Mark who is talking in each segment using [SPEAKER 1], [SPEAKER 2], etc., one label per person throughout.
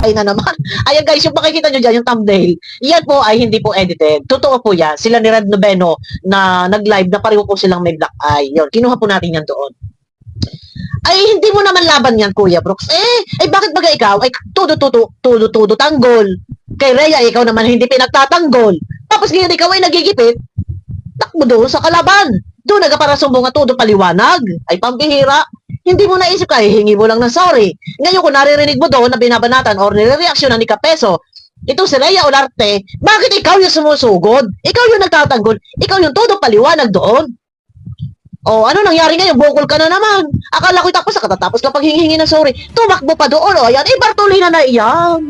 [SPEAKER 1] Ay na naman. Ayan guys, yung makikita nyo dyan, yung thumbnail, yan po ay hindi po edited. Totoo po yan. Sila ni Red Noveno na nag-live na pareho po silang may black eye. Yun, kinuha po natin yan doon. Ay, hindi mo naman laban yan, Kuya Brooks. Bakit baga ikaw? Ay, tudo, tanggol. Kay Rhea, ikaw naman hindi pinagtatanggol. Tapos ngayon ikaw ay nagigipit, takbo doon sa kalaban. Doon nagparasumbong nga todo paliwanag. Ay, pambihira. Hindi mo naisip ka, hingi mo lang ng sorry. Ngayon kung naririnig mo doon na binabanatan or nire-reaksyonan ni Kapeso, ito si Rhea Olarte, bakit ikaw yung sumusugod? Ikaw yung nagtatanggol? Ikaw yung todo paliwanag doon? Oh, ano nangyari ngayon? Bukol ka na naman. Akala ko tapos sa katatapos kapag hingi ng sorry, tumakbo pa doon. O, ayan, Bartolina na iyan.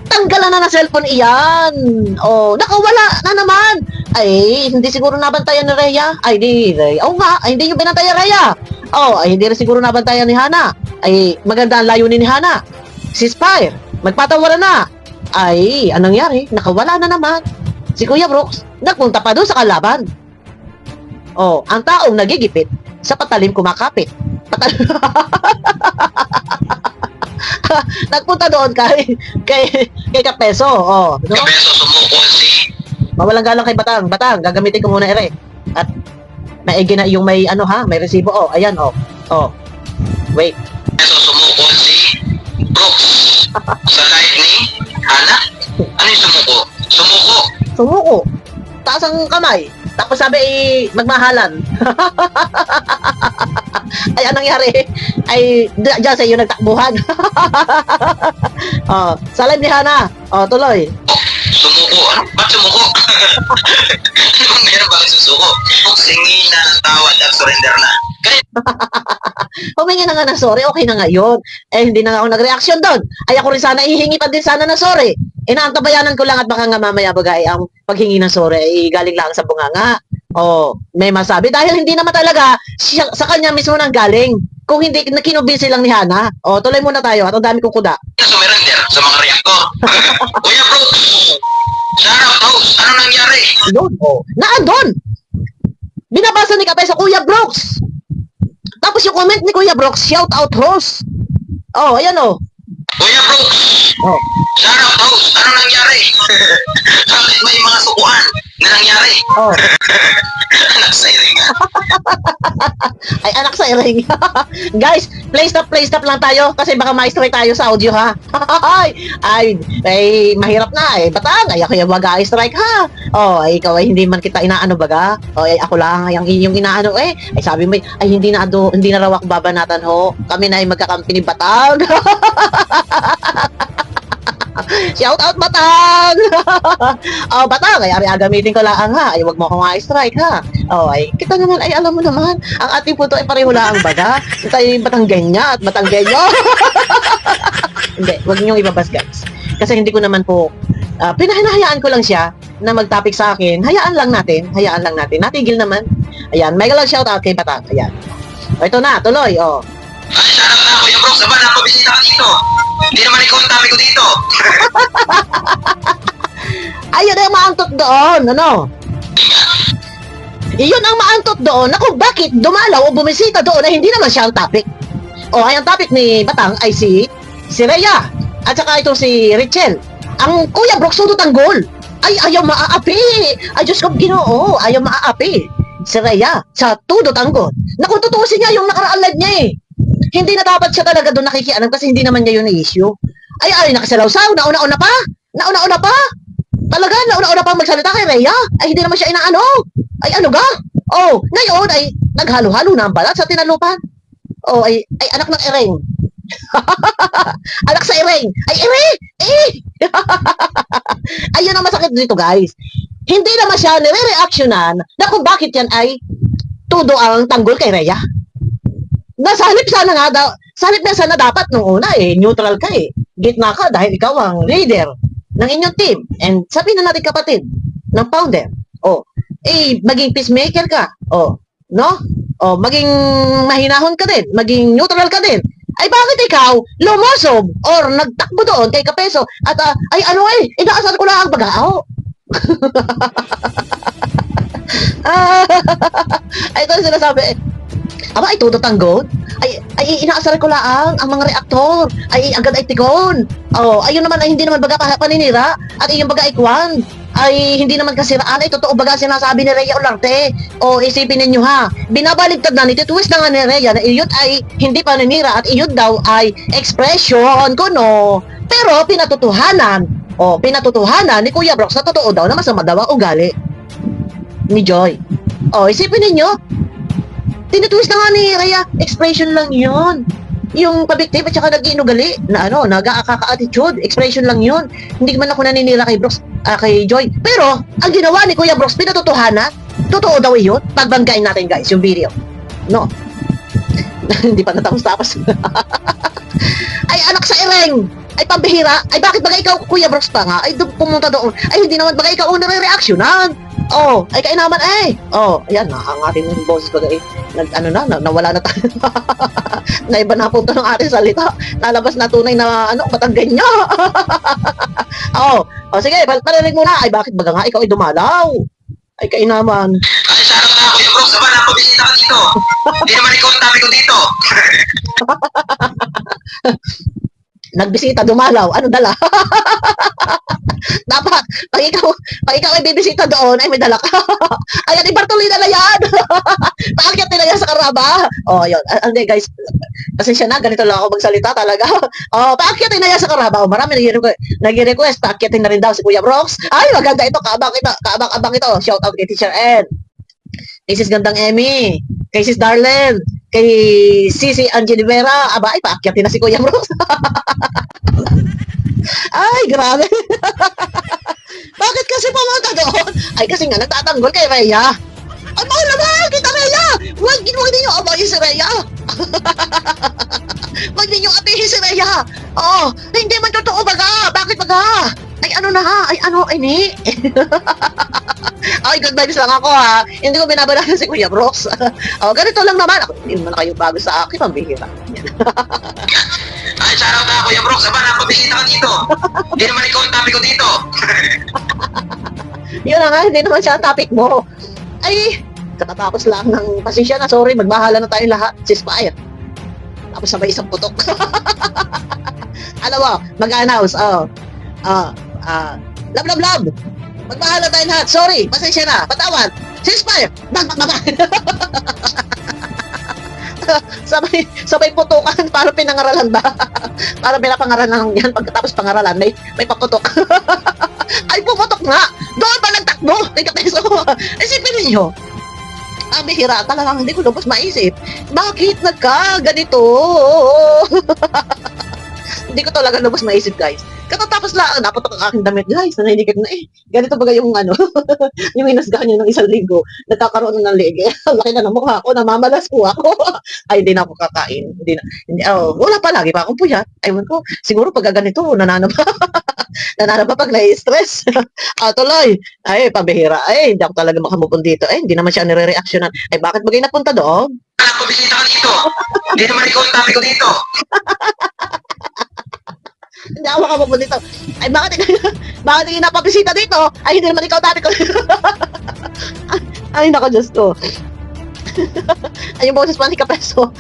[SPEAKER 1] Tanggalan na ng cellphone iyan. Oh, nakawala na naman. Ay, hindi siguro nabantayan ni Rhea. Ay, di Rhea. Oo nga, ay, hindi yung binantayan Rhea. Oh, ay, hindi rin siguro nabantayan ni Hana. Ay, maganda ang layunin ni Hana. Si Spire, magpatawaran na. Ay, anong nangyari? Nakawala na naman. Si Kuya Brooks, nagpunta pa doon sa kalaban. Oh, ang taong nagigipit sa patalim kumakapit. Nagpunta doon kay Kapeso. Oh, no?
[SPEAKER 2] Kapeso sumuko si
[SPEAKER 1] Mawalang galang kay Batang. Batang, gagamitin ko muna ere. At maigi na yung may ano ha, may resibo. Oh, ayan oh. Oh. Wait.
[SPEAKER 2] Kapeso sumuko si Brooks sa live ni Hana. Ano yung sumuko? Sumuko.
[SPEAKER 1] Sumuko. Taas ang kamay. Tapos sabi magmahalan. Ay, anong nangyari? Ay, dyan sa iyo nagtakbuhan. Oh, sa live ni Hana. Oh, tuloy.
[SPEAKER 2] Sumuko. Ano? Ba't sumuko? Meron ba susuko? Singi na ng tawad at surrender na. Kaya
[SPEAKER 1] Humingi na nga ng sorry, okay na nga yun. Hindi na nga ako nag-reaction doon. Ay, ako rin sana, ihingi pa din sana ng sorry. Inaantabayanan ko lang at baka nga mamaya bagay ang paghingi ng sorry ay galing lang sa bunganga. Oh, may masabi. Dahil hindi naman talaga sa kanya mismo nang galing. Kung hindi, kinubinsi lang ni Hana. Oh, tuloy muna tayo at ang dami kong kuda.
[SPEAKER 2] surrender sa mga reactor. Kuya Brooks, shout out. Ano nangyari?
[SPEAKER 1] Doon, oh. Naandun! Binabasa ni Kape sa Kuya Brooks. Tapos yung comment ni Kuya Brooks, shout out host. Oh, ayan oh.
[SPEAKER 2] Kuya Brooks,
[SPEAKER 1] Oh.
[SPEAKER 2] shout out host. Ano nangyari? Bakit may mga sukuan na nangyari?
[SPEAKER 1] Oh.
[SPEAKER 2] Anak sa iring.
[SPEAKER 1] Ay, anak sa iring. Guys, play stop lang tayo kasi baka ma-strike tayo sa audio ha. ay, mahirap na eh. Batang, ay ako yung mag-strike ha. Oh, ay ikaw ay hindi man kita inaano baga. Oh, ay ako lang yung inyong inaano eh. Ay sabi mo, ay hindi na raw ako babanatan ho. Kami na ay magkakampi ni Batang. Shout out Batang! Oh, Batang, ay gamitin ko lang ha. Ay, wag mo akong ma-strike ha. Oh, ay, kita naman, ay alam mo naman, ang ating puto ay pareho lang baga. Tayo yung Batanggenya at Batanggenyo. Hindi, wag niyong ibabas guys. Kasi hindi ko naman po, pinahinahayaan ko lang siya na mag-topic sa akin. Hayaan lang natin. Natigil naman. Ayan, mega lang shout out kay Batang. Ayan. O, ito na, tuloy, oh.
[SPEAKER 2] Ay, shout out na Kuya Brooks. Aba, napabisita ka dito. Hindi naman ikaw ang topic ko dito.
[SPEAKER 1] Ayun ang maantot doon, ano? Iyon ang maantot doon na kung bakit dumalaw o bumisita doon na hindi naman siya ang topic. O, ay ang topic ni Batang ay si Rhea. At saka ito si Richel. Ang Kuya Brooks sudot ang goal. Ay, ayaw maaapi. Ay, Diyos ko, Ginoo. Ayaw maaapi. Si Rhea, sa tudot ang goal. Na kung tutusin niya yung nakaraan live niya eh. Hindi na dapat siya talaga doon nakikialam kasi hindi naman niya yun issue. Ay, nakasalaw-saw. Nauna-una pa. Talaga, nauna-una pa magsalita kay Rhea. Ay, hindi naman siya inaano. Ay, ano ga? Oh, ngayon ay naghalo-halo na ang balat sa tinalupan. Oh, ay anak ng Ereng. Anak sa Ereng. Ay, Ere! Ayun ang masakit dito, guys. Hindi naman siya nire-reactionan na kung bakit yan ay tudo ang tanggol kay Rhea. Nasanip na sana dapat nung una eh, neutral ka eh. Gitna ka dahil ikaw ang leader ng inyong team. And sabihin na natin kapatid, ng founder. Oh, maging peacemaker ka. Oh, no? Oh, maging mahinahon ka din. Maging neutral ka din. Ay bakit ikaw lumosob or nagtakbo doon kay Kapeso at inaasar ko lang ang bagao. Ay ito yung sinasabi. Aba, ito tanggol. ay inaasar ko lang ang mga reaktor. Ay agad ay tikon. Oh, ayun naman ay hindi naman baga paninira at iyong baga ay kwan. Ay hindi naman kasiraan, ay totoo baga sinasabi ni Rhea Olarte. O isipin ninyo ha, binabaligtad na ni twist na nga ni Rhea na iyon ay hindi paninira at iyon daw ay expression kuno. Pero pinatotohanan ni Kuya Brooks na totoo daw na masama daw ang ugali ni Joy. O isipin ninyo, tinitwist na nga ni Rhea, expression lang yun. Yung pabiktim at saka nag-inugali na nag-aaka-attitude, expression lang yun. Hindi man ako naninira kay Brooks, kay Joy. Pero, ang ginawa ni Kuya Brooks, pinatotohanan, totoo daw yun. Pagbanggain natin guys, yung video. No? Hindi pa natapos-tapos. Ay, anak sa ireng! Ay, pambihira! Ay, bakit bagay ikaw, Kuya Brooks pa nga? Ay, pumunta doon. Ay, hindi naman bagay ikaw ang nare-reactionan. Oh, ay kainaman eh. Oh, ayan na, ang ating boses bagay. Nawala na tayo. Naiba na po ito ng ating salita. Nalabas na tunay na, matanggan niya. Sige, parinig muna. Ay, bakit baga nga ikaw ay dumalaw? Ay, kainaman.
[SPEAKER 2] Ay, sana ka Kuya Brooks, aba, napabisita ka dito. Hindi naman ikaw ang dami ko dito.
[SPEAKER 1] Nagbisita, dumalaw. Ano dala? Dapat, pag ikaw ay bibisita doon, ay may dala ka. Ayan, Bartolina na yan. Paakyat nila yan sa karaba. Oh, yun. Hindi, guys. Pasensya na, ganito lang ako magsalita talaga. Paakyatin na yan sa karaba. Marami nag-request. Paakyatin na rin daw si Kuya Brooks. Ay, maganda ito. Kaabang ito. Shout out kay Teacher Ed. Kay Sis Gandang Emmy. Kay Sis Darlene. Kay Sisi Angelivera. Aba, ay, paakyatin na si Kuya Brooks. Ay, grabe. Bakit kasi pumunta doon? Ay, kasi nga nagtatanggol kay Rhea. Ay, mahal naman! Kita Rhea! Huwag ninyo abayin si Rhea. Huwag ninyo abihin si Rhea. Hindi man totoo baga. Bakit baga? Ay, ni? Ay, good vibes lang ako ha. Hindi ko binabalatan si Kuya Brooks. Ganito lang naman. Hindi naman kayo bago sa akin. Pambihira.
[SPEAKER 2] Ay, sana ka Kuya Brooks, aba, napabisita ka dito. Hindi naman ikaw ang dami ko dito.
[SPEAKER 1] Yun na nga, hindi naman siya ang topic mo. Ay, katatapos lang ng pasensya na. Sorry, magbahala na tayo lahat. Ceasefire. Tapos sabay isang putok. Alam mo, mag-announce. Love. Magbahala tayo lahat. Sorry, pasensya na. Patawad. Ceasefire. Bang. sabay putukan para pinangaralan ba? Para pinapangaralan yan. Pagkatapos pangaralan, may paputok. Ay, puputok nga. Doon pa nagtakbo. Ikapeso. Isipin ninyo. Bihira talagang hindi ko lubos maisip. Bakit ganito? Hindi ko talaga lubos maisip, guys. Katatapos lang, naputok ang aking damit, guys. Nanahinigan na ganito ba yung yung inasgahan niya ng isang linggo, nagkakaroon ng lege. Laki na ng mukha ko, namamalas po ako. Ay, hindi na ako kakain. Wala pa, lagi pa akong puyat. Aywan ko, siguro pag ganito, nananaba pag nai-stress. Tuloy. Ay, pabihira. Ay, hindi ako talaga makamupon dito. Ay, hindi naman siya nire-reactionan. Ay, bakit ba kayo nagpunta doon?
[SPEAKER 2] Napabisita ka dito. Hindi naman ikaw ang dami ko dito.
[SPEAKER 1] Hindi ako makapupunta dito. Ay, bakit kayo napabisita dito? Ay, hindi naman ikaw dati ko. Ay, nako, Diyos ko. Ay, yung boses pa ni Kapeso.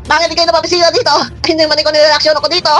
[SPEAKER 1] Bakit kayo napabisita dito? Ay, hindi naman ikaw nire-reaction ako dito.